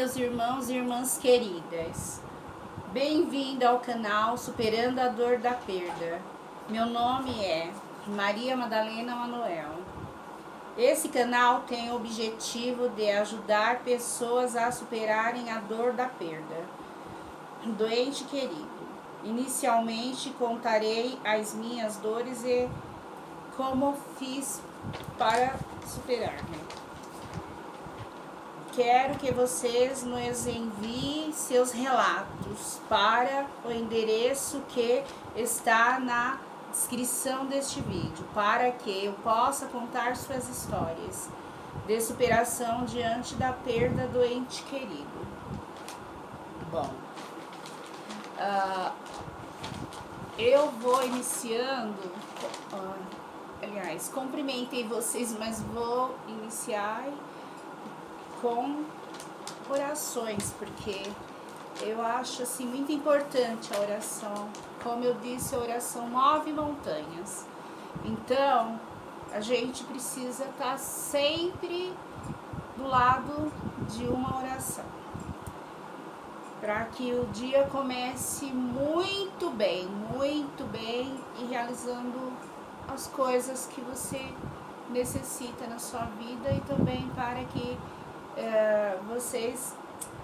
meus irmãos e irmãs queridas. Bem-vindo ao canal Superando a Dor da Perda. Meu nome é Maria Madalena Manuel. Esse canal tem o objetivo de ajudar pessoas a superarem a dor da perda do ente querido. Inicialmente contarei as minhas dores e como fiz para superar. Quero que vocês nos enviem seus relatos para o endereço que está na descrição deste vídeo, para que eu possa contar suas histórias de superação diante da perda do ente querido. Bom, eu vou iniciando, aliás, cumprimentei vocês, mas vou iniciar com orações, porque eu acho assim muito importante a oração. Como eu disse, a oração move montanhas. Então, a gente precisa estar sempre do lado de uma oração, para que o dia comece muito bem e realizando as coisas que você necessita na sua vida, e também para que vocês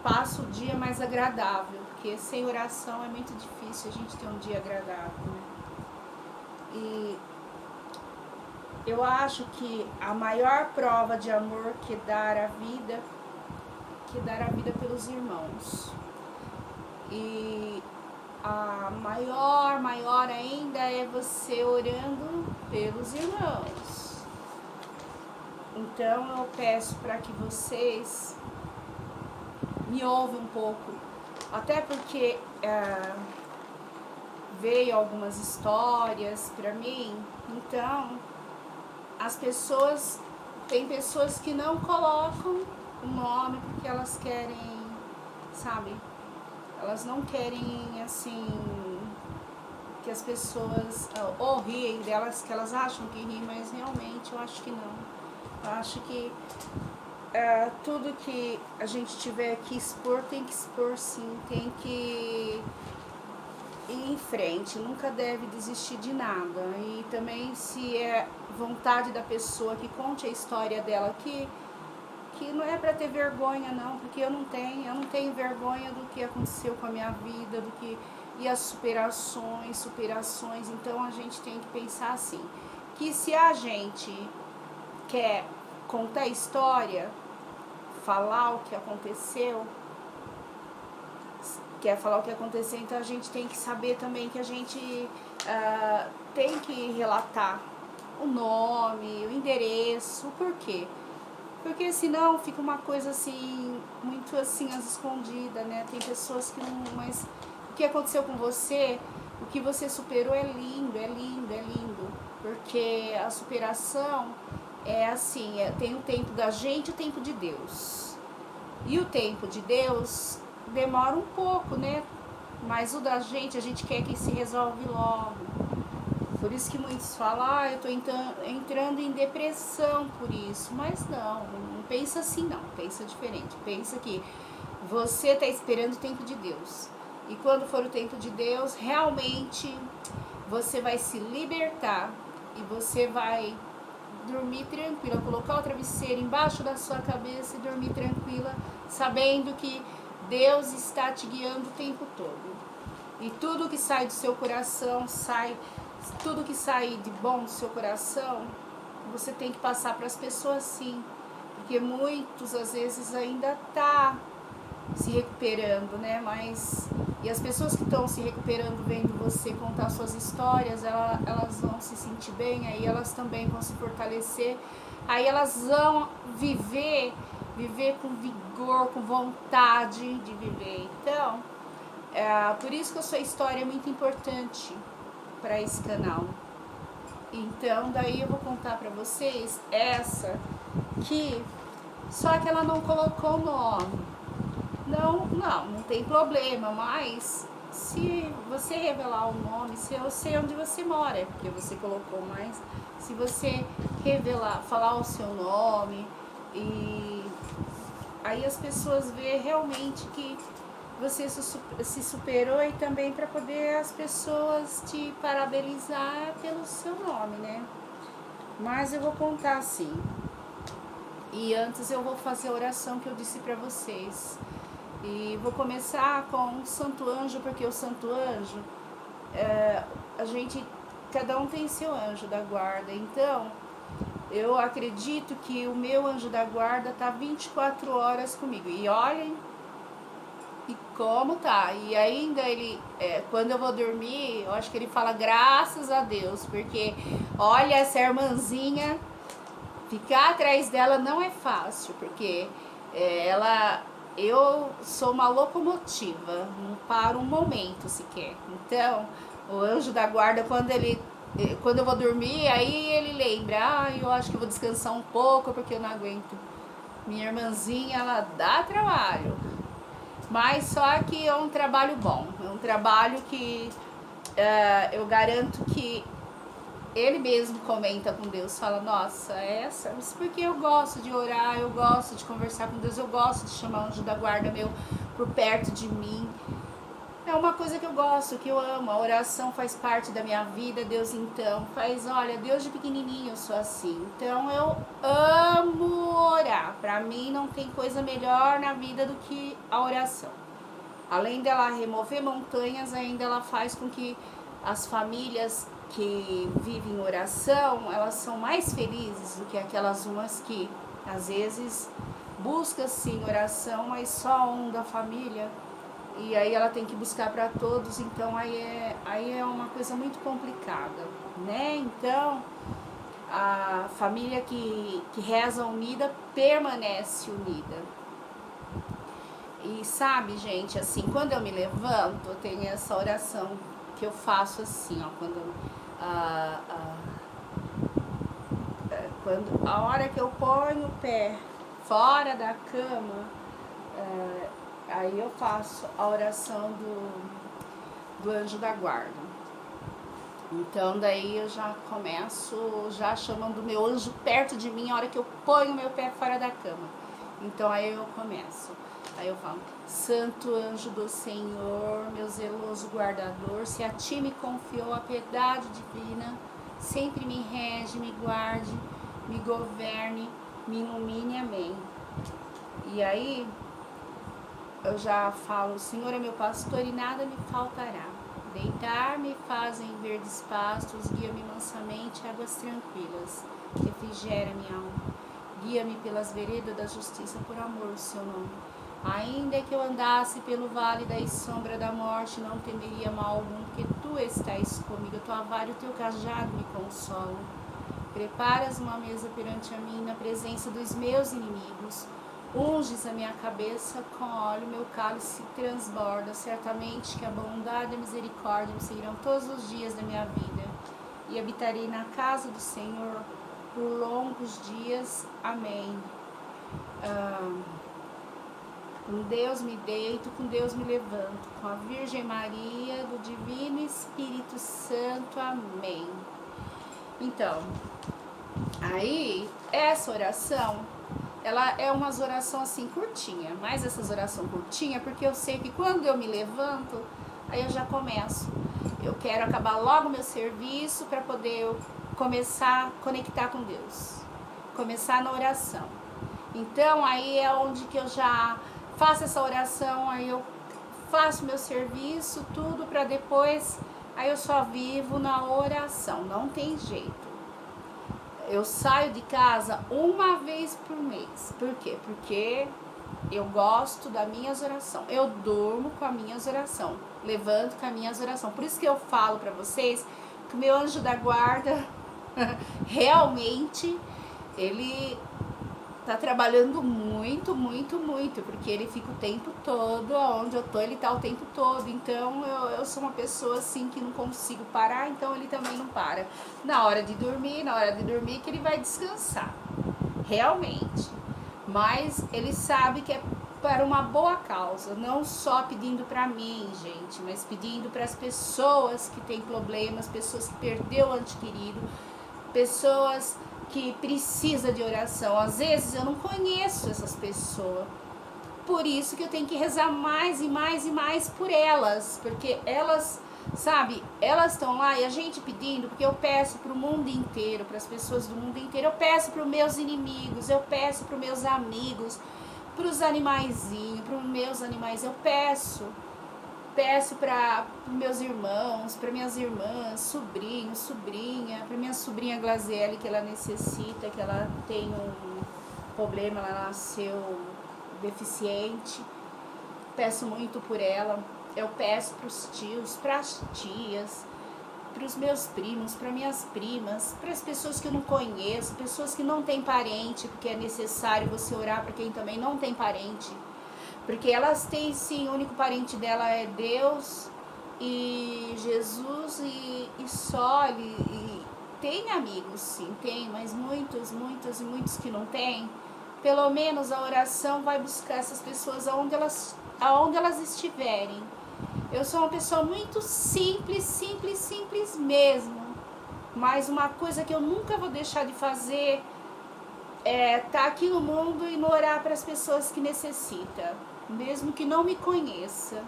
passem o dia mais agradável, porque sem oração é muito difícil a gente ter um dia agradável, né? E eu acho que a maior prova de amor que dar a vida pelos irmãos. E a maior ainda é você orando pelos irmãos. Então eu peço para que vocês me ouvem um pouco, até porque veio algumas histórias para mim. Então tem pessoas que não colocam o nome porque elas querem, sabe? Elas não querem, assim, que as pessoas ou riem delas, que elas acham que riem, mas realmente eu acho que não. Eu acho que tudo que a gente tiver que expor, tem que expor sim, tem que ir em frente, nunca deve desistir de nada. E também, se é vontade da pessoa que conte a história dela, que não é para ter vergonha não, porque eu não tenho vergonha do que aconteceu com a minha vida, e as superações, então a gente tem que pensar assim, que se a gente quer contar a história, falar o que aconteceu, então a gente tem que saber também que a gente tem que relatar o nome, o endereço, o porquê. Porque senão fica uma coisa assim, muito assim, às escondidas, né? Tem pessoas que não... Mas o que aconteceu com você, o que você superou é lindo. Porque a superação é assim, tem o tempo da gente e o tempo de Deus. E o tempo de Deus demora um pouco, né? Mas o da gente, a gente quer que se resolve logo. Por isso que muitos falam, eu tô entrando em depressão por isso. Mas não pensa assim não, pensa diferente. Pensa que você está esperando o tempo de Deus. E quando for o tempo de Deus, realmente você vai se libertar e você vai dormir tranquila, colocar o travesseiro embaixo da sua cabeça e dormir tranquila, sabendo que Deus está te guiando o tempo todo. E tudo que sai do seu coração, tudo que sai de bom do seu coração, você tem que passar para as pessoas sim, porque muitos às vezes ainda tá se recuperando, né? E as pessoas que estão se recuperando vendo você contar suas histórias, elas vão se sentir bem, aí elas também vão se fortalecer, aí elas vão viver com vigor, com vontade de viver. Então, por isso que a sua história é muito importante para esse canal. Então, daí eu vou contar para vocês essa que só que ela não colocou o nome. Não tem problema, mas se você revelar o nome, se eu sei onde você mora, porque você colocou, mas se você falar o seu nome e aí as pessoas veem realmente que você se superou, e também para poder as pessoas te parabenizar pelo seu nome, né? Mas eu vou contar assim. E antes eu vou fazer a oração que eu disse para vocês. E vou começar com o Santo Anjo, porque o Santo Anjo, cada um tem seu anjo da guarda. Então, eu acredito que o meu anjo da guarda tá 24 horas comigo. E olhem e como tá. E ainda ele, quando eu vou dormir, eu acho que ele fala graças a Deus, porque olha, essa irmãzinha, ficar atrás dela não é fácil, porque eu sou uma locomotiva, não paro um momento sequer. Então, o anjo da guarda, quando eu vou dormir, aí ele lembra, eu acho que eu vou descansar um pouco, porque eu não aguento. Minha irmãzinha, ela dá trabalho, mas só que é um trabalho bom, é um trabalho que eu garanto que ele mesmo comenta com Deus, fala, nossa, isso porque eu gosto de orar, eu gosto de conversar com Deus, eu gosto de chamar o anjo da guarda meu por perto de mim. É uma coisa que eu gosto, que eu amo, a oração faz parte da minha vida, Deus então olha, Deus de pequenininho eu sou assim, então eu amo orar, pra mim não tem coisa melhor na vida do que a oração. Além dela remover montanhas, ainda ela faz com que as famílias que vivem em oração, elas são mais felizes do que aquelas umas que às vezes busca sim oração, mas só um da família, e aí ela tem que buscar para todos, então aí é uma coisa muito complicada, né? Então a família que reza unida permanece unida. E sabe, gente, assim, quando eu me levanto, eu tenho essa oração que eu faço assim, ó, quando a hora que eu ponho o pé fora da cama, aí eu faço a oração do anjo da guarda. Então daí eu já começo chamando o meu anjo perto de mim a hora que eu ponho o meu pé fora da cama. Então aí eu começo. Aí eu falo, Santo anjo do Senhor, meu zeloso guardador, se a ti me confiou a piedade divina, sempre me rege, me guarde, me governe, me ilumine, amém. E aí eu já falo, o Senhor é meu pastor e nada me faltará. Deitar-me faz em verdes pastos, guia-me mansamente a águas tranquilas, refrigera minha alma. Guia-me pelas veredas da justiça por amor do seu nome. Ainda que eu andasse pelo vale da sombra da morte, não temeria mal algum, porque tu estás comigo, a tua vara e o teu cajado me consolam. Preparas uma mesa perante a mim na presença dos meus inimigos. Unges a minha cabeça com óleo, meu cálice transborda. Certamente que a bondade e a misericórdia me seguirão todos os dias da minha vida. E habitarei na casa do Senhor por longos dias. Amém. Com Deus me deito, com Deus me levanto, com a Virgem Maria, do Divino Espírito Santo. Amém. Então, aí, essa oração, ela é uma oração assim curtinha, mas essas orações curtinhas, porque eu sei que quando eu me levanto, aí eu já começo. Eu quero acabar logo meu serviço para poder eu começar a conectar com Deus, começar na oração. Então, aí é onde que eu já faço essa oração, aí eu faço meu serviço, tudo para depois, aí eu só vivo na oração, não tem jeito. Eu saio de casa uma vez por mês. Por quê? Porque eu gosto das minhas orações. Eu durmo com as minhas orações, levanto com as minhas orações. Por isso que eu falo para vocês que o meu anjo da guarda realmente ele tá trabalhando muito, muito, muito, porque ele fica o tempo todo, onde eu tô, ele tá o tempo todo. Então eu sou uma pessoa assim que não consigo parar, então ele também não para. Na hora de dormir que ele vai descansar, realmente. Mas ele sabe que é para uma boa causa, não só pedindo para mim, gente, mas pedindo para as pessoas que têm problemas, pessoas que perdeu o ente querido, pessoas que precisa de oração. Às vezes eu não conheço essas pessoas, Por isso que eu tenho que rezar mais e mais e mais por elas, porque elas, sabe, elas estão lá e a gente pedindo, porque eu peço para o mundo inteiro, para as pessoas do mundo inteiro, eu peço para os meus inimigos, eu peço para os meus amigos, para os animaizinhos, para os meus animais, eu peço para meus irmãos, para minhas irmãs, sobrinho, sobrinha, para minha sobrinha Glaziele, que ela necessita, que ela tem um problema, ela nasceu deficiente, peço muito por ela. Eu peço para os tios, para as tias, para os meus primos, para minhas primas, para as pessoas que eu não conheço, pessoas que não têm parente, porque é necessário você orar para quem também não tem parente, porque elas têm sim, o único parente dela é Deus e Jesus e só, e tem amigos sim, tem, mas muitos e muitos que não tem. Pelo menos a oração vai buscar essas pessoas aonde elas estiverem. Eu sou uma pessoa muito simples mesmo. Mas uma coisa que eu nunca vou deixar de fazer é estar aqui no mundo e orar para as pessoas que necessitam. Mesmo que não me conheça.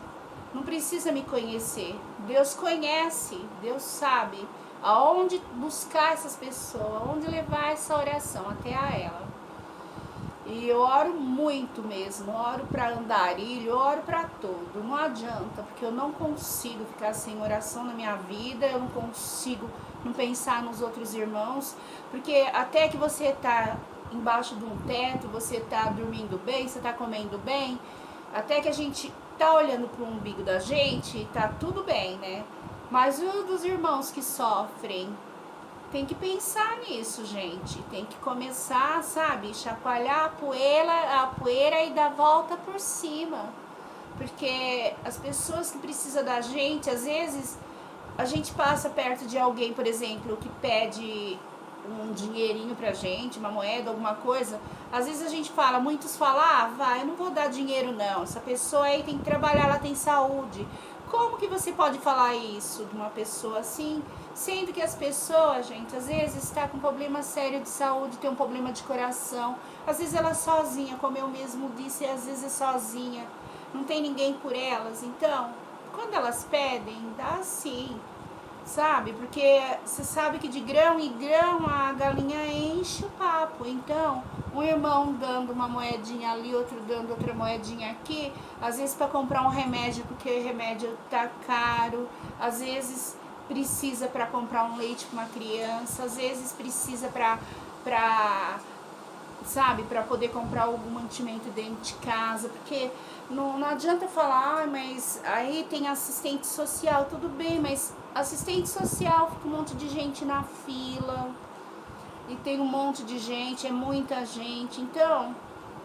Não precisa me conhecer. Deus conhece, Deus sabe aonde buscar essas pessoas, aonde levar essa oração até a ela. E eu oro muito mesmo, oro para andarilho, oro para tudo, não adianta, porque eu não consigo ficar sem oração na minha vida, eu não consigo não pensar nos outros irmãos, porque até que você está embaixo de um teto, você está dormindo bem, você está comendo bem, até que a gente está olhando para o umbigo da gente, está tudo bem, né? Mas o dos irmãos que sofrem, tem que pensar nisso, gente. Tem que começar, sabe, chacoalhar a poeira e dar volta por cima. Porque as pessoas que precisam da gente, às vezes, a gente passa perto de alguém, por exemplo, que pede um dinheirinho pra gente, uma moeda, alguma coisa. Às vezes a gente fala, muitos falam, vai, eu não vou dar dinheiro não. Essa pessoa aí tem que trabalhar, ela tem saúde. Como que você pode falar isso de uma pessoa assim? Sendo que as pessoas, gente, às vezes está com um problema sério de saúde, tem um problema de coração. Às vezes ela é sozinha, como eu mesmo disse, às vezes é sozinha. Não tem ninguém por elas. Então, quando elas pedem, dá sim, sabe? Porque você sabe que de grão em grão a galinha enche o papo. Então, um irmão dando uma moedinha ali, outro dando outra moedinha aqui, às vezes para comprar um remédio, porque o remédio tá caro, às vezes precisa para comprar um leite para uma criança, às vezes precisa sabe, para poder comprar algum mantimento dentro de casa, porque não adianta falar, mas aí tem assistente social, tudo bem, mas assistente social fica um monte de gente na fila, e tem um monte de gente, é muita gente, então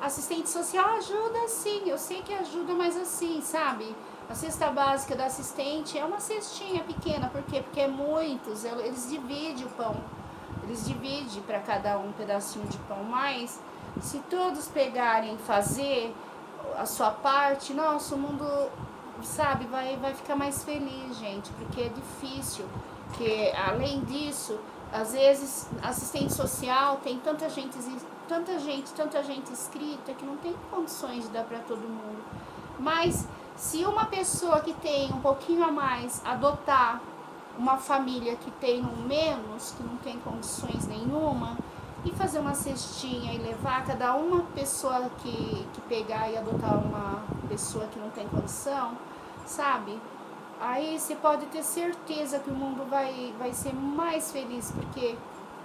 assistente social ajuda sim, eu sei que ajuda, mas assim, sabe, a cesta básica da assistente é uma cestinha pequena, por quê? Porque é muitos, eles dividem o pão, eles dividem para cada um pedacinho de pão, mas se todos pegarem e fazer a sua parte, nossa, o mundo, sabe, vai ficar mais feliz, gente, porque é difícil, porque além disso, às vezes, assistente social tem tanta gente inscrita que não tem condições de dar para todo mundo, mas se uma pessoa que tem um pouquinho a mais adotar uma família que tem um menos, que não tem condições nenhuma, e fazer uma cestinha e levar cada uma pessoa que pegar e adotar uma pessoa que não tem condição, sabe? Aí você pode ter certeza que o mundo vai ser mais feliz, porque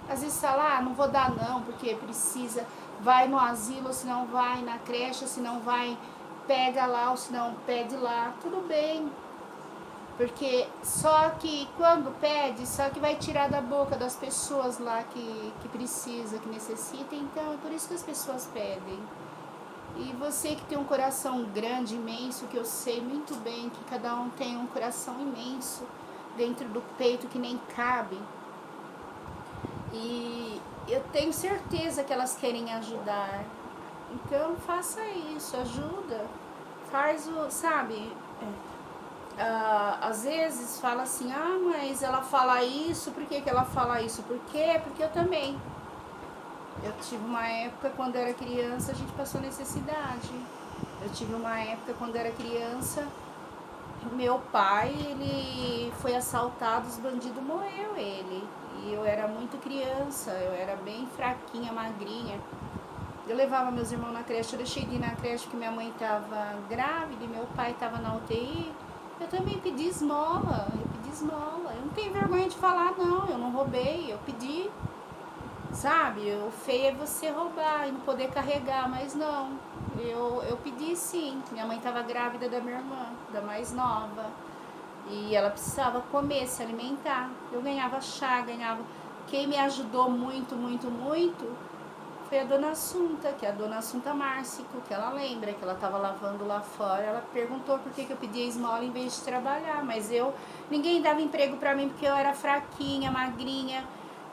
às vezes fala, não vou dar não, porque precisa, vai no asilo, ou se não vai na creche, ou se não vai, pega lá, ou se não pede lá, tudo bem. Porque só que quando pede, só que vai tirar da boca das pessoas lá que precisa, que necessita, então é por isso que as pessoas pedem. E você que tem um coração grande, imenso, que eu sei muito bem que cada um tem um coração imenso dentro do peito que nem cabe. E eu tenho certeza que elas querem ajudar. Então faça isso, ajuda. Faz o, sabe... às vezes fala assim, mas ela fala isso, por que ela fala isso? Por quê? Porque eu também. Eu tive uma época, quando era criança, a gente passou necessidade. Eu tive uma época quando era criança, meu pai, ele foi assaltado, os bandidos morreu ele. E eu era muito criança, eu era bem fraquinha, magrinha. Eu levava meus irmãos na creche, eu deixei de ir na creche porque minha mãe estava grávida e meu pai estava na UTI. Eu também pedi esmola, Eu não tenho vergonha de falar, não, eu não roubei, eu pedi. Sabe, o feio é você roubar e não poder carregar, mas não. Eu pedi sim. Minha mãe estava grávida da minha irmã, da mais nova. E ela precisava comer, se alimentar. Eu ganhava chá, ganhava. Quem me ajudou muito, muito, muito foi a dona Assunta, que é a dona Assunta Márcico, que ela lembra que ela estava lavando lá fora. Ela perguntou por que eu pedia esmola em vez de trabalhar. Mas ninguém dava emprego para mim porque eu era fraquinha, magrinha.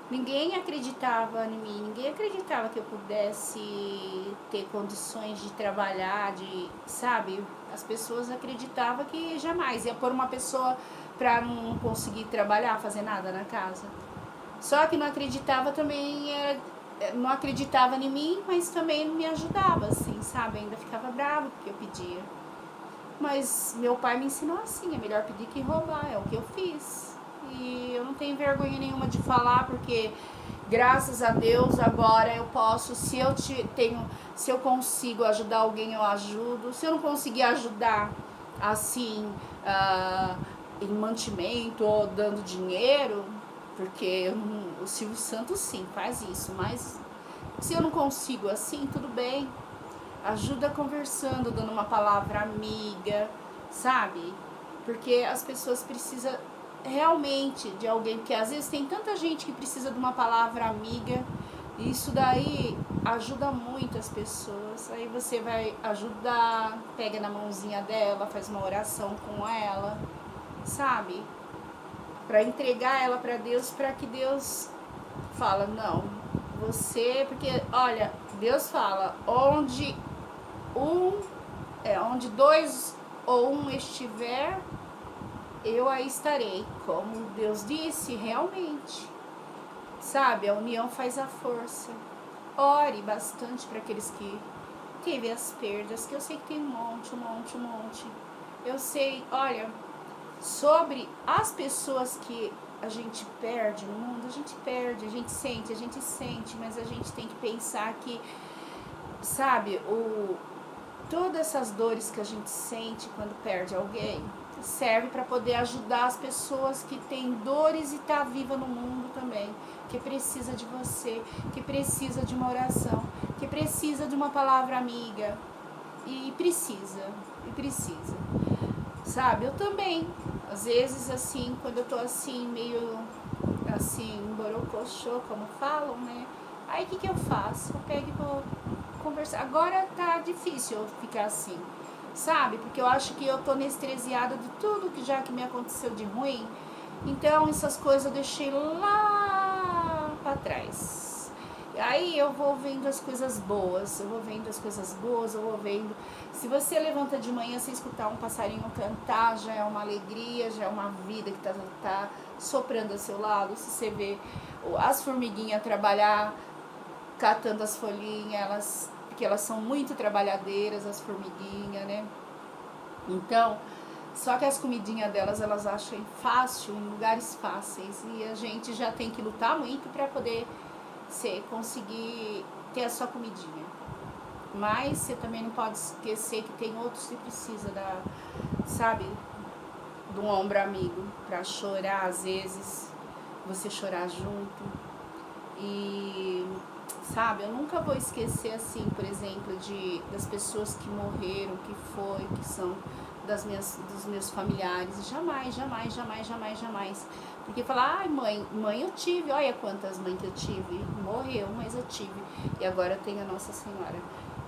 Ninguém acreditava em mim, ninguém acreditava que eu pudesse ter condições de trabalhar, sabe? As pessoas acreditavam que jamais ia pôr uma pessoa para não conseguir trabalhar, fazer nada na casa. Só que não acreditava também, não acreditava em mim, mas também não me ajudava, assim, sabe? Ainda ficava bravo porque eu pedia. Mas meu pai me ensinou assim, é melhor pedir que roubar, é o que eu fiz. E eu não tenho vergonha nenhuma de falar, porque graças a Deus agora eu posso, se eu consigo ajudar alguém, eu ajudo. Se eu não conseguir ajudar assim, em mantimento ou dando dinheiro, porque o Silvio Santos sim faz isso, mas se eu não consigo assim, tudo bem. Ajuda conversando, dando uma palavra amiga, sabe? Porque as pessoas precisam realmente de alguém, porque às vezes tem tanta gente que precisa de uma palavra amiga, e isso daí ajuda muito as pessoas. Aí você vai ajudar, pega na mãozinha dela, faz uma oração com ela, sabe? Para entregar ela para Deus, para que Deus fala, não, porque olha, Deus fala, onde dois ou um estiver, eu aí estarei. Como Deus disse, realmente. Sabe, a união faz a força. Ore bastante para aqueles que teve as perdas, que eu sei que tem um monte. Eu sei, olha, sobre as pessoas que a gente perde no mundo, a gente perde, a gente sente, mas a gente tem que pensar que, sabe, todas essas dores que a gente sente quando perde alguém serve para poder ajudar as pessoas que têm dores e tá viva no mundo também, que precisa de você, que precisa de uma oração, que precisa de uma palavra amiga, e precisa, sabe? Eu também, às vezes assim, quando eu tô assim, meio assim, borocochô, como falam, né? Aí o que eu faço? Eu pego e vou conversar. Agora tá difícil eu ficar assim, sabe? Porque eu acho que eu tô anestesiada de tudo que me aconteceu de ruim. Então essas coisas eu deixei lá pra trás. E aí eu vou vendo as coisas boas, eu vou vendo. Se você levanta de manhã sem escutar um passarinho cantar, já é uma alegria, já é uma vida que tá soprando ao seu lado. Se você vê as formiguinhas trabalhar, catando as folhinhas, porque elas são muito trabalhadeiras, as formiguinhas, né? Então, só que as comidinhas delas, elas acham fácil, em lugares fáceis, e a gente já tem que lutar muito para poder conseguir ter a sua comidinha. Mas você também não pode esquecer que tem outros que precisam sabe, de um ombro amigo para chorar, às vezes, você chorar junto. E sabe, eu nunca vou esquecer assim, por exemplo, das pessoas que morreram, que são dos meus familiares. Jamais. Porque falar, ai mãe eu tive, olha quantas mães que eu tive, morreu, mas eu tive. E agora eu tenho a Nossa Senhora,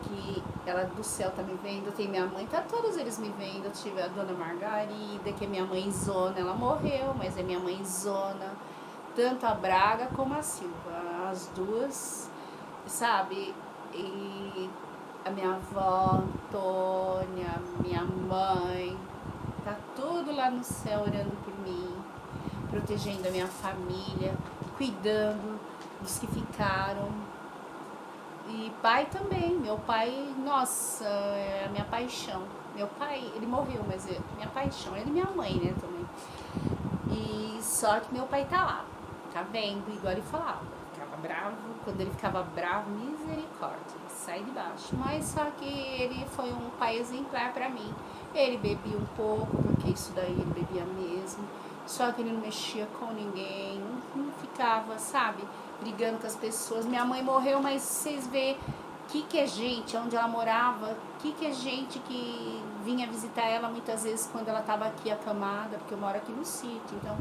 que ela do céu tá me vendo, eu tenho minha mãe, tá todos eles me vendo. Eu tive a Dona Margarida, que é minha mãezona, ela morreu, mas é minha mãezona. Tanto a Braga como a Silva, as duas, sabe? E a minha avó, Antônia, minha mãe, tá tudo lá no céu orando por mim, protegendo a minha família, cuidando dos que ficaram. E pai também, meu pai, nossa, é a minha paixão. Meu pai, ele morreu, mas é minha paixão, ele e minha mãe, né, também. E só que meu pai tá lá, tá vendo, igual ele falava. Ficava bravo, quando ele ficava bravo, misericórdia, sai de baixo. Mas só que ele foi um pai exemplar pra mim. Ele bebia um pouco, porque isso daí ele bebia mesmo. Só que ele não mexia com ninguém, não ficava, sabe, brigando com as pessoas. Minha mãe morreu, mas vocês vê que é gente, onde ela morava, que é gente que vinha visitar ela muitas vezes quando ela estava aqui acamada, porque eu moro aqui no sítio, então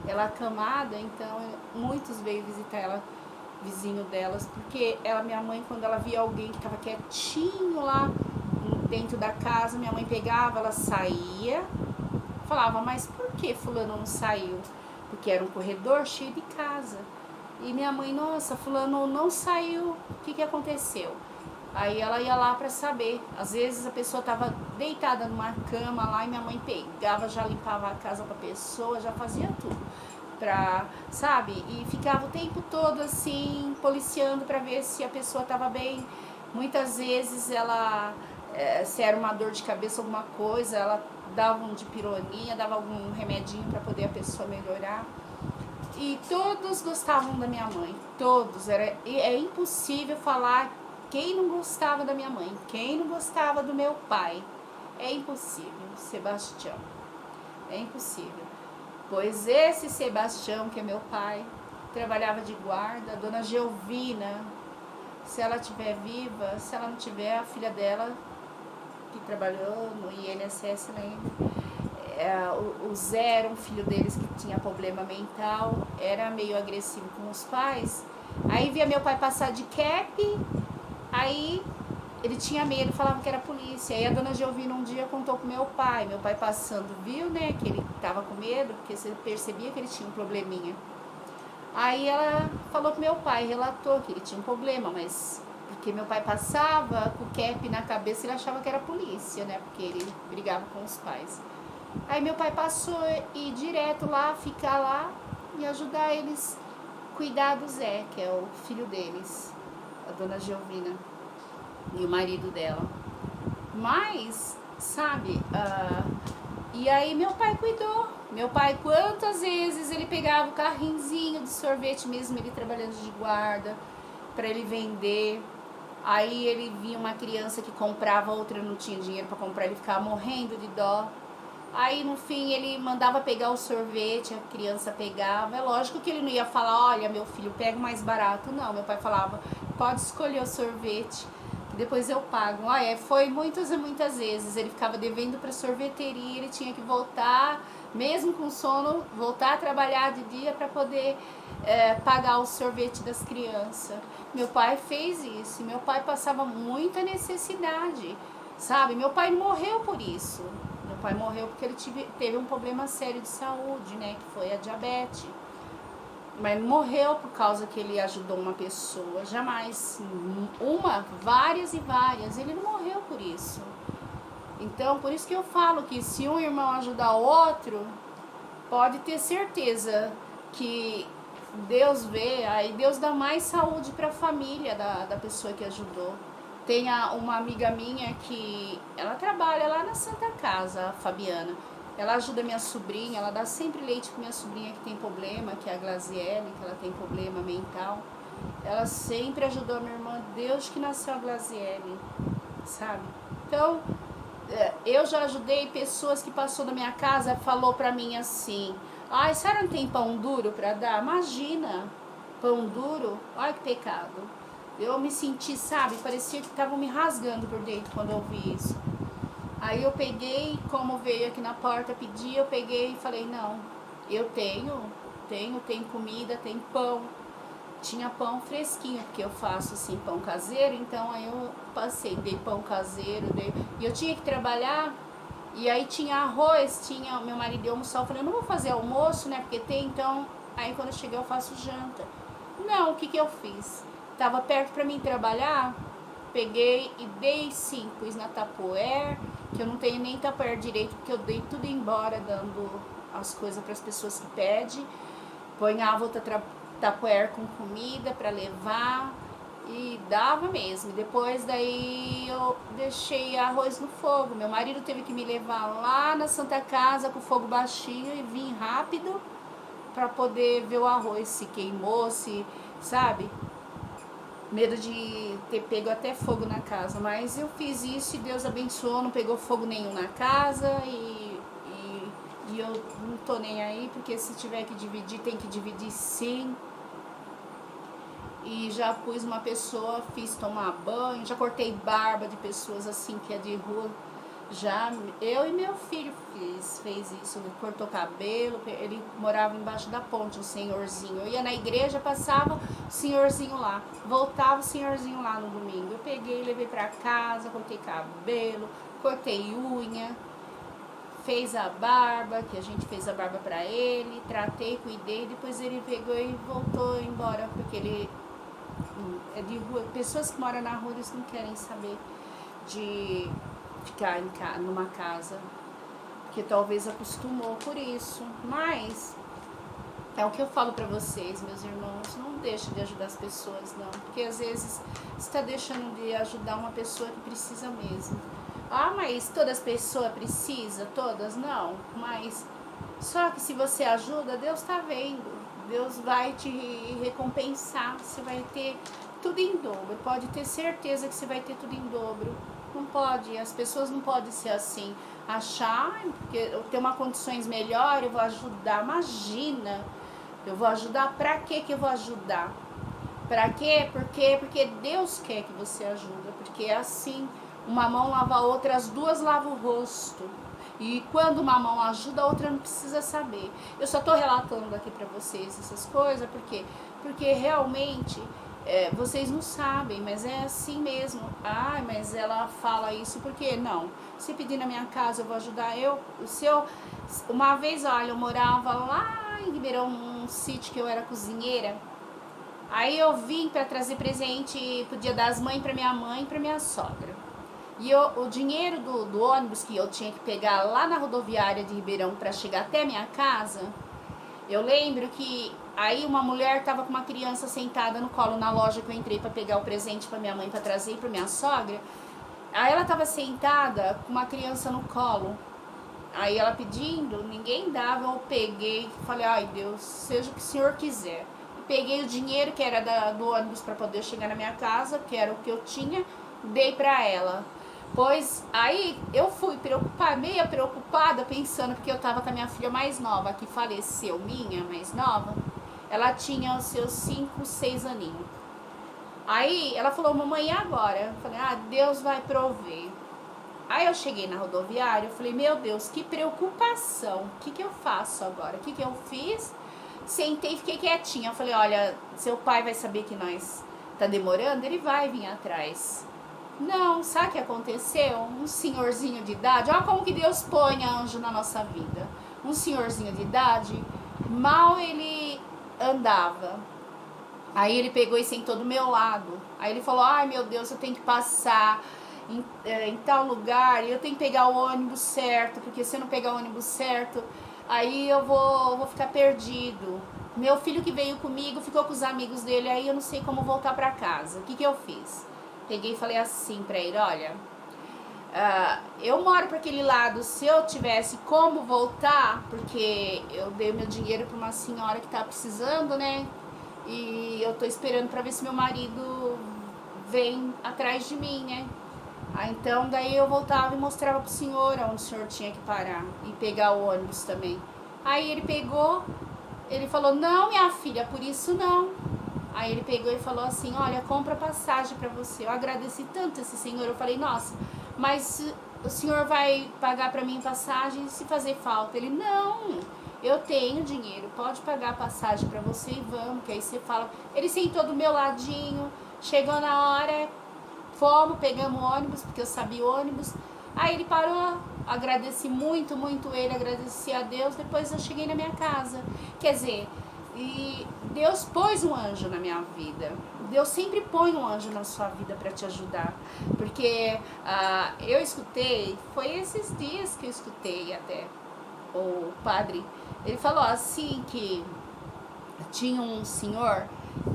ela acamada, então muitos veio visitar ela, vizinho delas, porque ela, minha mãe, quando ela via alguém que estava quietinho lá dentro da casa, minha mãe pegava, ela saía, falava, mas por que fulano não saiu? Porque era um corredor cheio de casa. E minha mãe, nossa, fulano não saiu, o que aconteceu? Aí ela ia lá pra saber. Às vezes a pessoa tava deitada numa cama lá e minha mãe pegava, já limpava a casa pra pessoa, já fazia tudo. Pra, sabe? E ficava o tempo todo assim, policiando pra ver se a pessoa tava bem. Muitas vezes ela, se era uma dor de cabeça, alguma coisa, ela dava um dipironia, dava algum remedinho pra poder a pessoa melhorar. E todos gostavam da minha mãe, todos. É impossível falar quem não gostava da minha mãe, quem não gostava do meu pai. É impossível, Sebastião. É impossível. Pois esse Sebastião, que é meu pai, trabalhava de guarda, a dona Geovina, se ela estiver viva, se ela não tiver, a filha dela, que trabalhou no INSS, lembra? O Zé era um filho deles que tinha problema mental, era meio agressivo com os pais. Aí via meu pai passar de cap, aí ele tinha medo, falava que era polícia. Aí a dona Geovina um dia contou pro meu pai passando viu, né, que ele tava com medo, porque você percebia que ele tinha um probleminha. Aí ela falou pro meu pai, relatou que ele tinha um problema, mas porque meu pai passava com o cap na cabeça, ele achava que era polícia, né, porque ele brigava com os pais. Aí meu pai passou e direto lá, ficar lá e ajudar eles cuidar do Zé, que é o filho deles, a dona Geovina e o marido dela. Mas, sabe, e aí meu pai cuidou. Meu pai, quantas vezes ele pegava o carrinzinho de sorvete, mesmo ele trabalhando de guarda, para ele vender. Aí ele via uma criança que comprava, outra não tinha dinheiro para comprar, ele ficava morrendo de dó. Aí no fim ele mandava pegar o sorvete, a criança pegava. É lógico que ele não ia falar, olha meu filho, pega o mais barato. Não, meu pai falava, pode escolher o sorvete, que depois eu pago. Foi muitas e muitas vezes. Ele ficava devendo para sorveteria, ele tinha que voltar, mesmo com sono, voltar a trabalhar de dia para poder pagar o sorvete das crianças. Meu pai fez isso, meu pai passava muita necessidade, sabe? Meu pai não morreu por isso. Meu pai morreu porque ele teve um problema sério de saúde, né? Que foi a diabetes. Mas não morreu por causa que ele ajudou uma pessoa. Jamais. Várias e várias. Ele não morreu por isso. Então, por isso que eu falo que se um irmão ajudar o outro, pode ter certeza que Deus vê, aí Deus dá mais saúde para a família da pessoa que ajudou. Tem uma amiga minha que ela trabalha lá na Santa Casa, a Fabiana. Ela ajuda minha sobrinha, ela dá sempre leite para minha sobrinha que tem problema, que é a Glaziele, que ela tem problema mental. Ela sempre ajudou a minha irmã, desde que nasceu a Glaziele, sabe? Então, eu já ajudei pessoas que passou na minha casa, falou pra mim assim, ai, a senhora não tem pão duro pra dar? Imagina, pão duro, olha que pecado. Eu me senti, sabe, parecia que estavam me rasgando por dentro quando eu vi isso. Aí eu peguei, como veio aqui na porta pedir, eu peguei e falei, não, eu tenho comida, tem pão. Tinha pão fresquinho, porque eu faço assim pão caseiro, então aí eu passei, dei pão caseiro, e eu tinha que trabalhar, e aí tinha arroz, meu marido deu almoçar, eu falei, eu não vou fazer almoço, né, porque tem, então, aí quando eu cheguei eu faço janta. Não, o que eu fiz? Tava perto pra mim trabalhar, peguei e dei sim, pus na Tupperware, que eu não tenho nem Tupperware direito, porque eu dei tudo embora, dando as coisas para as pessoas que pedem, ponhava outra Tupperware com comida para levar, E dava mesmo. Depois daí eu deixei arroz no fogo. Meu marido teve que me levar lá na Santa Casa com o fogo baixinho e vim rápido para poder ver o arroz se queimou, se, sabe? Medo de ter pego até fogo na casa. Mas eu fiz isso e Deus abençoou, não pegou fogo nenhum na casa e eu não tô nem aí, porque se tiver que dividir, tem que dividir sim. E já pus uma pessoa, fiz tomar banho, já cortei barba de pessoas assim que é de rua. Já eu e meu filho fez isso, ele cortou cabelo, ele morava embaixo da ponte, um senhorzinho. Eu ia na igreja, passava o senhorzinho lá, voltava o senhorzinho lá no domingo. Eu peguei, levei pra casa, cortei cabelo, cortei unha, fez a barba, que a gente fez a barba pra ele, tratei, cuidei, depois ele pegou e voltou embora, porque ele é de rua. Pessoas que moram na rua, eles não querem saber de ficar numa casa, porque talvez acostumou por isso. Mas é o que eu falo pra vocês, meus irmãos, não deixe de ajudar as pessoas, não, porque às vezes você está deixando de ajudar uma pessoa que precisa mesmo. Ah, mas todas as pessoas precisam? Todas? Não, mas só que se você ajuda, Deus está vendo. Deus vai te recompensar, você vai ter tudo em dobro. Pode ter certeza que você vai ter tudo em dobro. Não pode, as pessoas não podem ser assim. Achar, porque eu tenho uma condições melhor, eu vou ajudar. Imagina, eu vou ajudar, pra que eu vou ajudar? Pra quê? Porque Deus quer que você ajude. Porque é assim, uma mão lava a outra, as duas lavam o rosto. E quando uma mão ajuda, a outra não precisa saber. Eu só tô relatando aqui pra vocês essas coisas, porque realmente vocês não sabem, mas é assim mesmo. Ah, mas ela fala isso porque não. Se pedir na minha casa, eu vou ajudar. Uma vez, olha, eu morava lá em Ribeirão, num sítio que eu era cozinheira. Aí eu vim para trazer presente pro Dia das Mães para minha mãe e para minha sogra. E o dinheiro do ônibus que eu tinha que pegar lá na rodoviária de Ribeirão para chegar até minha casa, eu lembro que aí uma mulher estava com uma criança sentada no colo na loja que eu entrei para pegar o presente para minha mãe para trazer para minha sogra. Aí ela estava sentada com uma criança no colo. Aí ela pedindo, ninguém dava, eu peguei, falei, ai Deus, seja o que o Senhor quiser. Peguei o dinheiro que era do ônibus para poder chegar na minha casa, que era o que eu tinha, dei para ela. Pois aí eu fui meio preocupada, pensando, porque eu tava com a minha filha mais nova, que faleceu, minha mais nova. Ela tinha os seus 5, 6 aninhos. Aí ela falou, mamãe, e agora? Eu falei, Deus vai prover. Aí eu cheguei na rodoviária, eu falei, meu Deus, que preocupação, o que eu faço agora? O que eu fiz? Sentei e fiquei quietinha. Eu falei, olha, seu pai vai saber que nós tá demorando, ele vai vir atrás. Não, sabe o que aconteceu? Um senhorzinho de idade, olha como que Deus põe anjo na nossa vida. Um senhorzinho de idade, mal ele andava. Aí ele pegou e sentou do meu lado. Aí ele falou, ai meu Deus, eu tenho que passar em tal lugar, e eu tenho que pegar o ônibus certo, porque se eu não pegar o ônibus certo, aí eu vou ficar perdido. Meu filho que veio comigo ficou com os amigos dele, aí eu não sei como voltar pra casa. O que eu fiz? Peguei e falei assim pra ele, olha, eu moro para aquele lado, se eu tivesse como voltar, porque eu dei meu dinheiro para uma senhora que tá precisando, né? E eu tô esperando para ver se meu marido vem atrás de mim, né? Então daí eu voltava e mostrava pro senhor onde o senhor tinha que parar e pegar o ônibus também. Aí ele pegou, ele falou, não minha filha, por isso não. Aí ele pegou e falou assim, olha, compra passagem pra você. Eu agradeci tanto esse senhor, eu falei, nossa, mas o senhor vai pagar pra mim passagem se fazer falta? Ele, não, eu tenho dinheiro, pode pagar a passagem pra você e vamos, que aí você fala. Ele sentou do meu ladinho, chegou na hora, fomos, pegamos o ônibus, porque eu sabia o ônibus. Aí ele parou, agradeci muito, muito ele, agradeci a Deus, depois eu cheguei na minha casa. Quer dizer, e Deus pôs um anjo na minha vida. Deus sempre põe um anjo na sua vida para te ajudar. Porque eu escutei, foi esses dias que eu escutei até o padre. Ele falou assim que tinha um senhor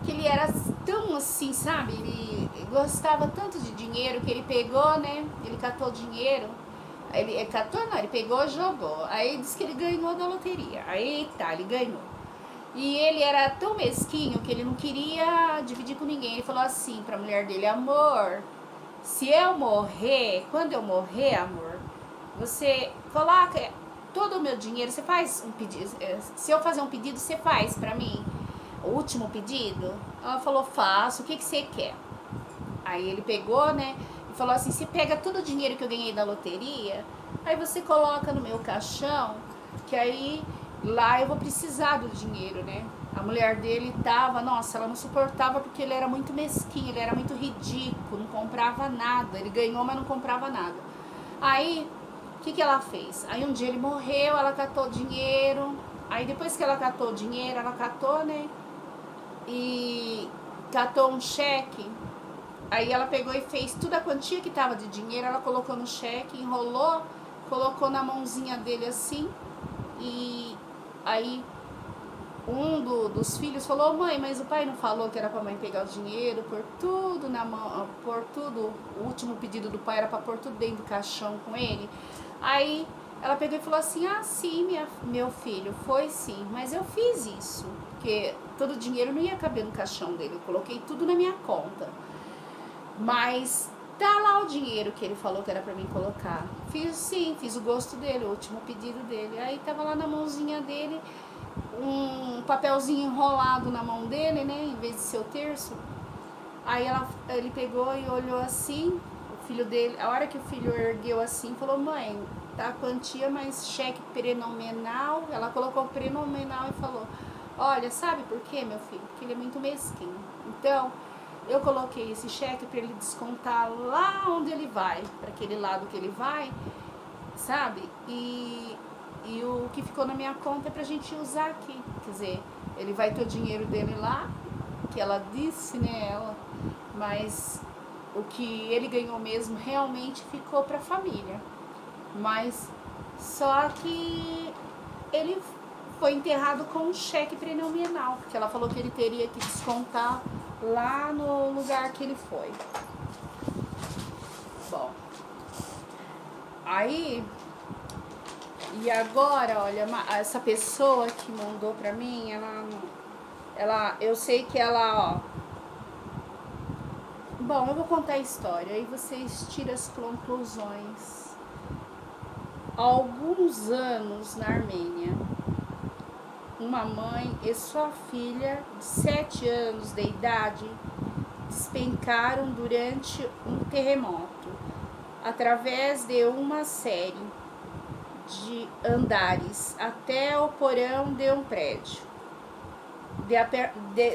que ele era tão assim, sabe? Ele gostava tanto de dinheiro que ele pegou, né? Ele catou dinheiro. Ele catou, não, ele pegou e jogou. Aí disse que ele ganhou da loteria. Aí tá, ele ganhou. E ele era tão mesquinho que ele não queria dividir com ninguém. Ele falou assim pra mulher dele: amor, se eu morrer, quando eu morrer, amor, você coloca todo o meu dinheiro, você faz um pedido, se eu fazer um pedido, você faz pra mim o último pedido? Ela falou: faço, o que você quer? Aí ele pegou, né, e falou assim: se pega todo o dinheiro que eu ganhei da loteria, aí você coloca no meu caixão, que aí lá eu vou precisar do dinheiro, né? A mulher dele tava, nossa, ela não suportava porque ele era muito mesquinho, ele era muito ridículo, não comprava nada. Ele ganhou, mas não comprava nada. Aí, o que ela fez? Aí um dia ele morreu, ela catou dinheiro. Aí depois que ela catou o dinheiro, ela catou, né? E catou um cheque. Aí ela pegou e fez toda a quantia que tava de dinheiro, ela colocou no cheque, enrolou, colocou na mãozinha dele assim. E aí dos filhos falou: mãe, mas o pai não falou que era pra mãe pegar o dinheiro, pôr tudo na mão, pôr tudo, o último pedido do pai era pra pôr tudo dentro do caixão com ele. Aí ela pegou e falou assim: ah, sim, meu filho, foi sim, mas eu fiz isso, porque todo o dinheiro não ia caber no caixão dele, eu coloquei tudo na minha conta. Mas tá lá o dinheiro que ele falou que era pra mim colocar. Fiz sim, fiz o gosto dele, o último pedido dele. Aí tava lá na mãozinha dele, um papelzinho enrolado na mão dele, né, em vez de ser o terço. Aí ele pegou e olhou assim, o filho dele, a hora que o filho ergueu assim, falou: mãe, tá a quantia, mas cheque prenominal. Ela colocou prenominal e falou: olha, sabe por quê, meu filho? Porque ele é muito mesquinho. Então, eu coloquei esse cheque para ele descontar lá onde ele vai, para aquele lado que ele vai, sabe? E o que ficou na minha conta é pra gente usar aqui. Quer dizer, ele vai ter o dinheiro dele lá, que ela disse, né, ela, mas o que ele ganhou mesmo realmente ficou pra família. Mas só que ele foi enterrado com um cheque prenominal, porque ela falou que ele teria que descontar lá no lugar que ele foi. Bom, aí, e agora, olha, essa pessoa que mandou pra mim, eu sei que ela, ó, bom, eu vou contar a história, aí vocês tiram as conclusões. Há alguns anos na Armênia, uma mãe e sua filha de 7 anos de idade despencaram durante um terremoto, através de uma série de andares até o porão de um prédio,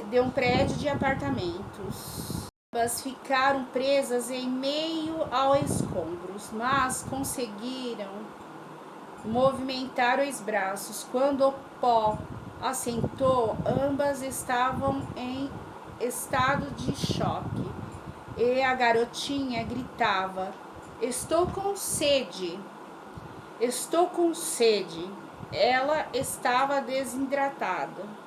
de um prédio de apartamentos. Ambas ficaram presas em meio aos escombros, mas conseguiram movimentar os braços. Quando o pó assentou, ambas estavam em estado de choque. E a garotinha gritava: estou com sede, estou com sede. Ela estava desidratada.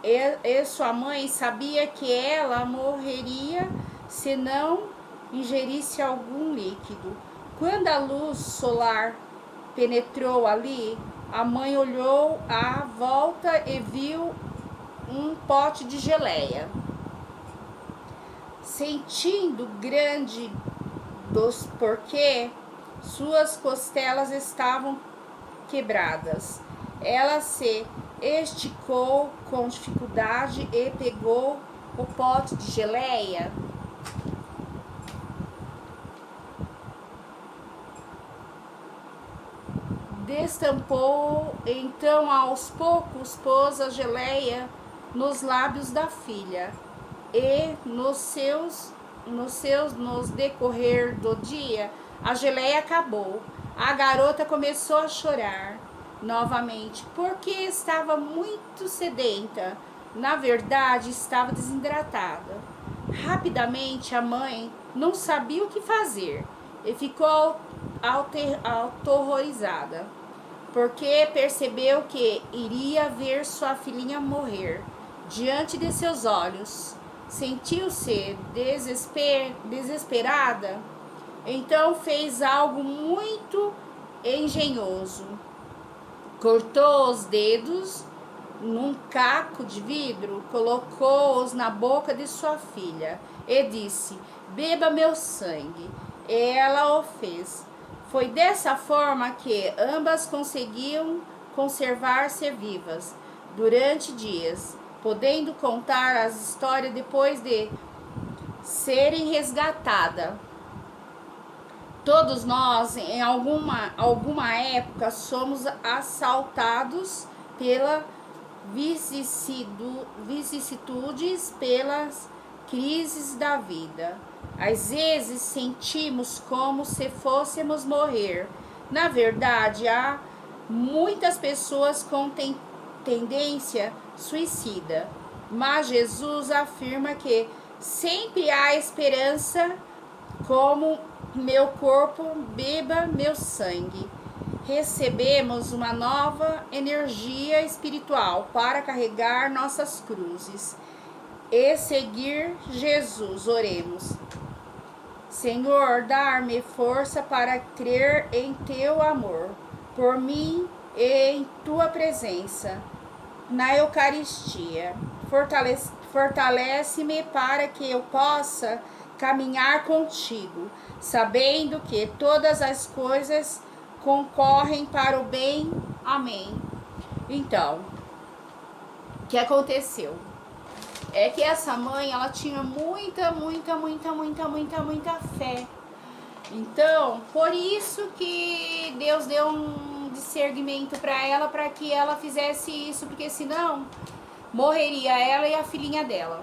E sua mãe sabia que ela morreria se não ingerisse algum líquido. Quando a luz solar penetrou ali, a mãe olhou à volta e viu um pote de geleia. Sentindo grande dos porque suas costelas estavam quebradas, ela se esticou com dificuldade e pegou o pote de geleia. Destampou, então aos poucos pôs a geleia nos lábios da filha e no decorrer do dia a geleia acabou. A garota começou a chorar novamente porque estava muito sedenta. Na verdade, estava desidratada. Rapidamente a mãe não sabia o que fazer e ficou aterrorizada, porque percebeu que iria ver sua filhinha morrer diante de seus olhos. Sentiu-se desesperada, então fez algo muito engenhoso. Cortou os dedos num caco de vidro, colocou-os na boca de sua filha e disse: beba meu sangue. Ela o fez. Foi dessa forma que ambas conseguiam conservar-se vivas durante dias, podendo contar as histórias depois de serem resgatadas. Todos nós, em alguma época, somos assaltados pela vicissitudes, pelas crises da vida. Às vezes sentimos como se fôssemos morrer. Na verdade, há muitas pessoas com tendência suicida, mas Jesus afirma que sempre há esperança. Como meu corpo, beba meu sangue. Recebemos uma nova energia espiritual para carregar nossas cruzes e seguir Jesus. Oremos. Senhor, dá-me força para crer em teu amor, por mim e em tua presença na Eucaristia. Fortalece-me para que eu possa caminhar contigo, sabendo que todas as coisas concorrem para o bem. Amém. Então, o que aconteceu? É que essa mãe, ela tinha muita fé. Então, por isso que Deus deu um discernimento para ela, para que ela fizesse isso, porque senão morreria ela e a filhinha dela.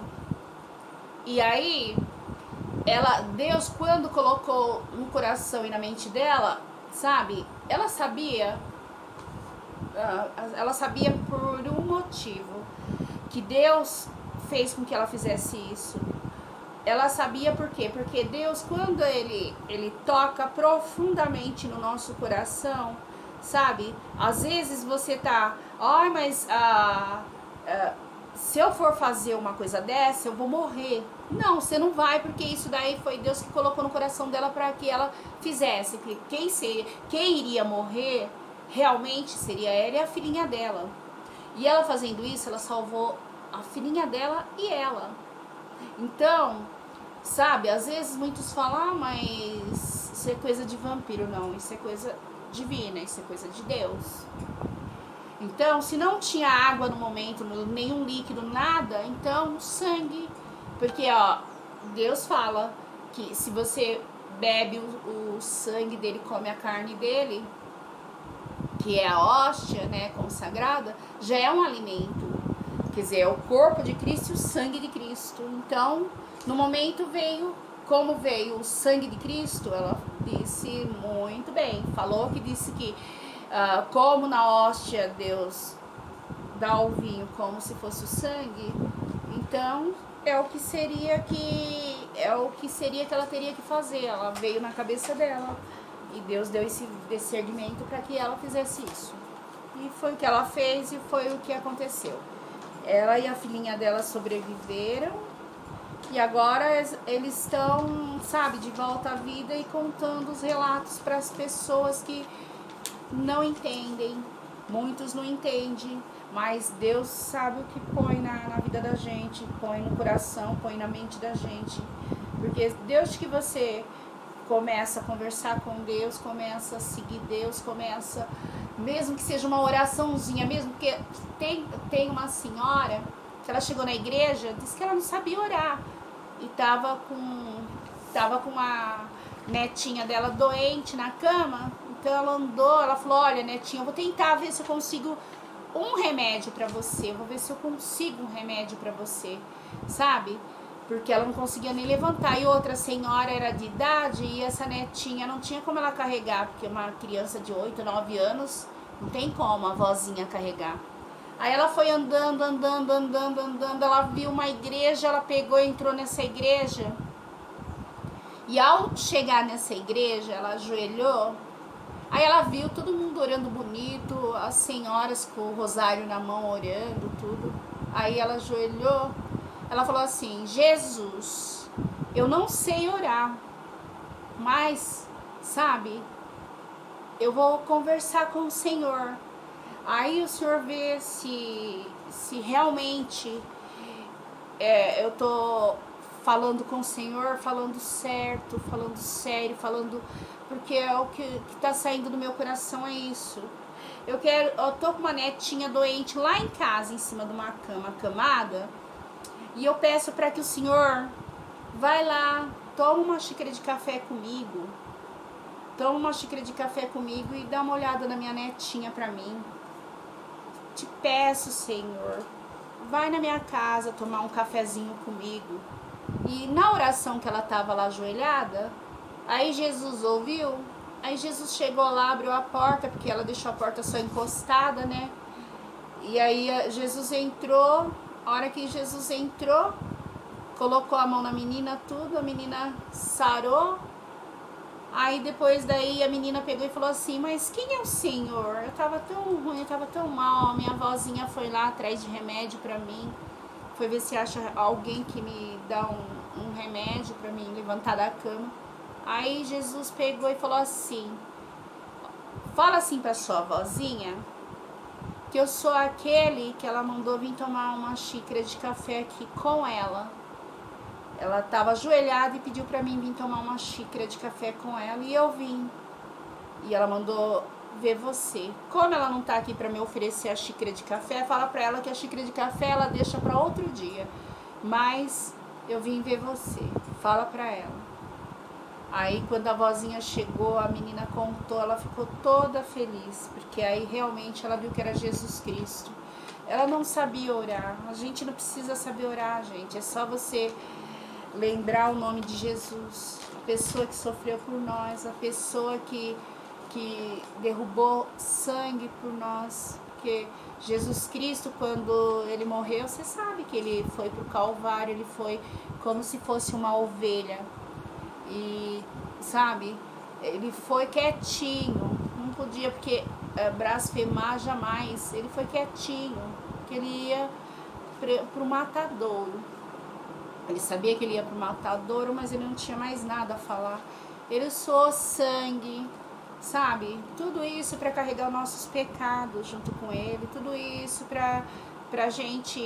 E aí, Deus, quando colocou no coração e na mente dela, sabe, ela sabia por um motivo que Deus fez com que ela fizesse isso. Ela sabia por quê? Porque Deus, quando ele toca profundamente no nosso coração, sabe, às vezes você tá, mas se eu for fazer uma coisa dessa, eu vou morrer. Não, você não vai, porque isso daí foi Deus que colocou no coração dela para que ela fizesse. Quem iria morrer realmente seria ela e a filhinha dela. E ela fazendo isso, ela salvou a filhinha dela e ela. Então, sabe, às vezes muitos falam, mas isso é coisa de vampiro. Não, isso é coisa divina, isso é coisa de Deus. Então, se não tinha água no momento, nenhum líquido, nada, então sangue. Porque, Deus fala que se você bebe o sangue dele, come a carne dele, que é a hóstia, né, consagrada, já é um alimento. Quer dizer, é o corpo de Cristo e o sangue de Cristo. Então, no momento como veio o sangue de Cristo, ela disse muito bem, disse que como na hóstia Deus dá o vinho como se fosse o sangue, então é o que seria que ela teria que fazer. Ela veio na cabeça dela e Deus deu esse discernimento para que ela fizesse isso. E foi o que ela fez e foi o que aconteceu. Ela e a filhinha dela sobreviveram e agora eles estão, sabe, de volta à vida e contando os relatos para as pessoas que não entendem. Muitos não entendem, mas Deus sabe o que põe na vida da gente, põe no coração, põe na mente da gente. Porque Deus que você começa a conversar com Deus, começa a seguir Deus, começa, mesmo que seja uma oraçãozinha, mesmo que tem uma senhora que ela chegou na igreja, disse que ela não sabia orar e tava com a netinha dela doente na cama. Então ela falou, olha, netinha, eu vou tentar ver se eu consigo um remédio pra você, eu vou ver se eu consigo um remédio pra você, sabe? Porque ela não conseguia nem levantar, e outra senhora era de idade, e essa netinha não tinha como ela carregar, porque uma criança de 8, 9 anos, não tem como a vozinha carregar. Aí ela foi andando, ela viu uma igreja, ela pegou e entrou nessa igreja, e ao chegar nessa igreja, ela ajoelhou, Aí ela viu todo mundo orando bonito, as senhoras com o rosário na mão orando, tudo. Aí ela ajoelhou, ela falou assim: Jesus, eu não sei orar, mas, sabe, eu vou conversar com o Senhor. Aí o Senhor vê se realmente eu tô falando com o Senhor, falando certo, falando sério, falando, porque é o que tá saindo do meu coração, é isso. Eu tô com uma netinha doente lá em casa, em cima de uma cama acamada, e eu peço para que o Senhor vai lá, toma uma xícara de café comigo, toma uma xícara de café comigo e dá uma olhada na minha netinha para mim. Te peço, Senhor, vai na minha casa tomar um cafezinho comigo. E na oração que ela estava lá ajoelhada, aí Jesus ouviu, aí Jesus chegou lá, abriu a porta, porque ela deixou a porta só encostada, né? E aí Jesus entrou, a hora que Jesus entrou, colocou a mão na menina, tudo, a menina sarou. Aí depois daí a menina pegou e falou assim: mas quem é o Senhor? Eu tava tão ruim, eu tava tão mal. A minha avózinha foi lá atrás de remédio pra mim, foi ver se acha alguém que me dá um remédio pra mim levantar da cama. Aí Jesus pegou e falou assim: fala assim pra sua avózinha que eu sou aquele que ela mandou vir tomar uma xícara de café aqui com ela. Ela estava ajoelhada e pediu para mim vir tomar uma xícara de café com ela, e eu vim. E ela mandou ver você. Como ela não está aqui para me oferecer a xícara de café, fala para ela que a xícara de café ela deixa para outro dia. Mas eu vim ver você. Fala para ela. Aí quando a vozinha chegou, a menina contou, ela ficou toda feliz, porque aí realmente ela viu que era Jesus Cristo. Ela não sabia orar. A gente não precisa saber orar, gente. É só você lembrar o nome de Jesus, a pessoa que sofreu por nós, a pessoa que derrubou sangue por nós. Porque Jesus Cristo, quando ele morreu, você sabe que ele foi para o Calvário, ele foi como se fosse uma ovelha. E, sabe, ele foi quietinho, não podia, porque blasfemar jamais. Ele foi quietinho, porque ele ia para o matadouro. Ele sabia que ele ia para o matadouro, mas ele não tinha mais nada a falar. Ele suou sangue, sabe? Tudo isso para carregar os nossos pecados junto com ele. Tudo isso para a gente,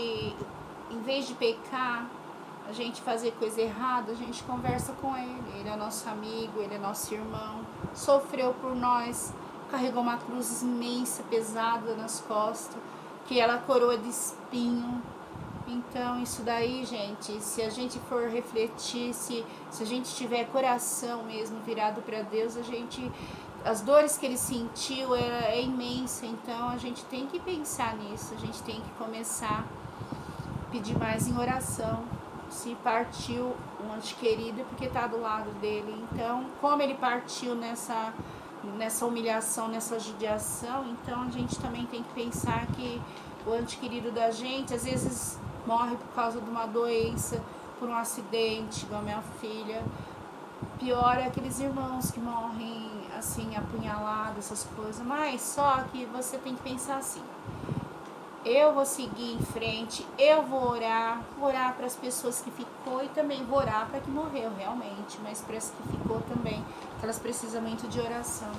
em vez de pecar, a gente fazer coisa errada, a gente conversa com ele. Ele é nosso amigo, ele é nosso irmão. Sofreu por nós, carregou uma cruz imensa, pesada nas costas, que ela coroa de espinho. Então, isso daí, gente, se a gente for refletir, se a gente tiver coração mesmo virado para Deus, as dores que ele sentiu é imensa. Então, a gente tem que pensar nisso, a gente tem que começar a pedir mais em oração. Se partiu um ente querido, é porque está do lado dele. Então, como ele partiu nessa humilhação, nessa judiação, então a gente também tem que pensar que o ente querido da gente, às vezes, morre por causa de uma doença, por um acidente, igual a minha filha. Pior é aqueles irmãos que morrem assim, apunhalados, essas coisas. Mas só que você tem que pensar assim: eu vou seguir em frente, eu vou orar para as pessoas que ficou, e também vou orar para que morreu realmente, mas para as que ficou também, que elas precisam muito de oração.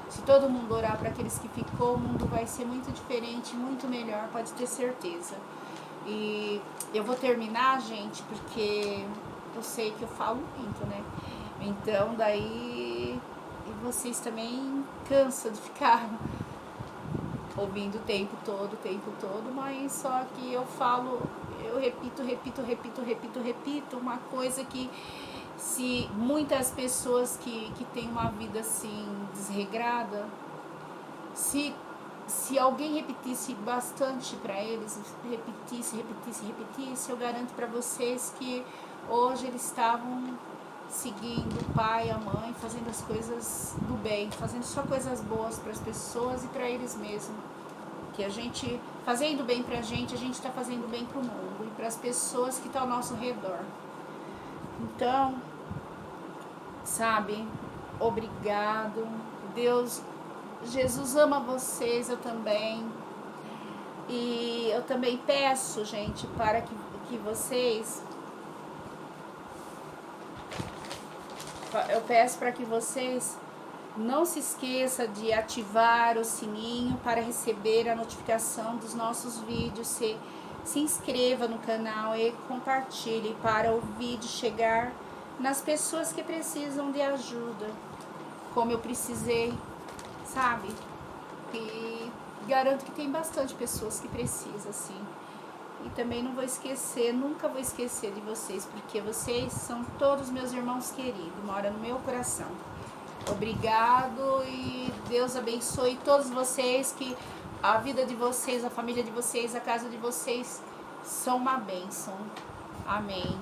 Se todo mundo orar para aqueles que ficou, o mundo vai ser muito diferente, muito melhor, pode ter certeza. E eu vou terminar, gente, porque eu sei que eu falo muito, né? Então daí vocês também cansam de ficar ouvindo o tempo todo, mas só que eu falo, eu repito uma coisa que, se muitas pessoas que têm uma vida assim desregrada, se alguém repetisse bastante para eles, repetisse, eu garanto para vocês que hoje eles estavam seguindo o pai, a mãe, fazendo as coisas do bem, fazendo só coisas boas para as pessoas e para eles mesmos. Que a gente, fazendo bem pra gente, a gente está fazendo bem pro mundo e para as pessoas que estão ao nosso redor. Então, sabe, obrigado. Deus Jesus ama vocês, eu também. E eu também peço, gente, para que vocês... Eu peço para que vocês não se esqueçam de ativar o sininho para receber a notificação dos nossos vídeos. Se inscreva no canal e compartilhe para o vídeo chegar nas pessoas que precisam de ajuda, como eu precisei, sabe? E garanto que tem bastante pessoas que precisam, assim. E também não vou esquecer, nunca vou esquecer de vocês, porque vocês são todos meus irmãos queridos, moram no meu coração. Obrigado e Deus abençoe todos vocês, que a vida de vocês, a família de vocês, a casa de vocês são uma bênção. Amém.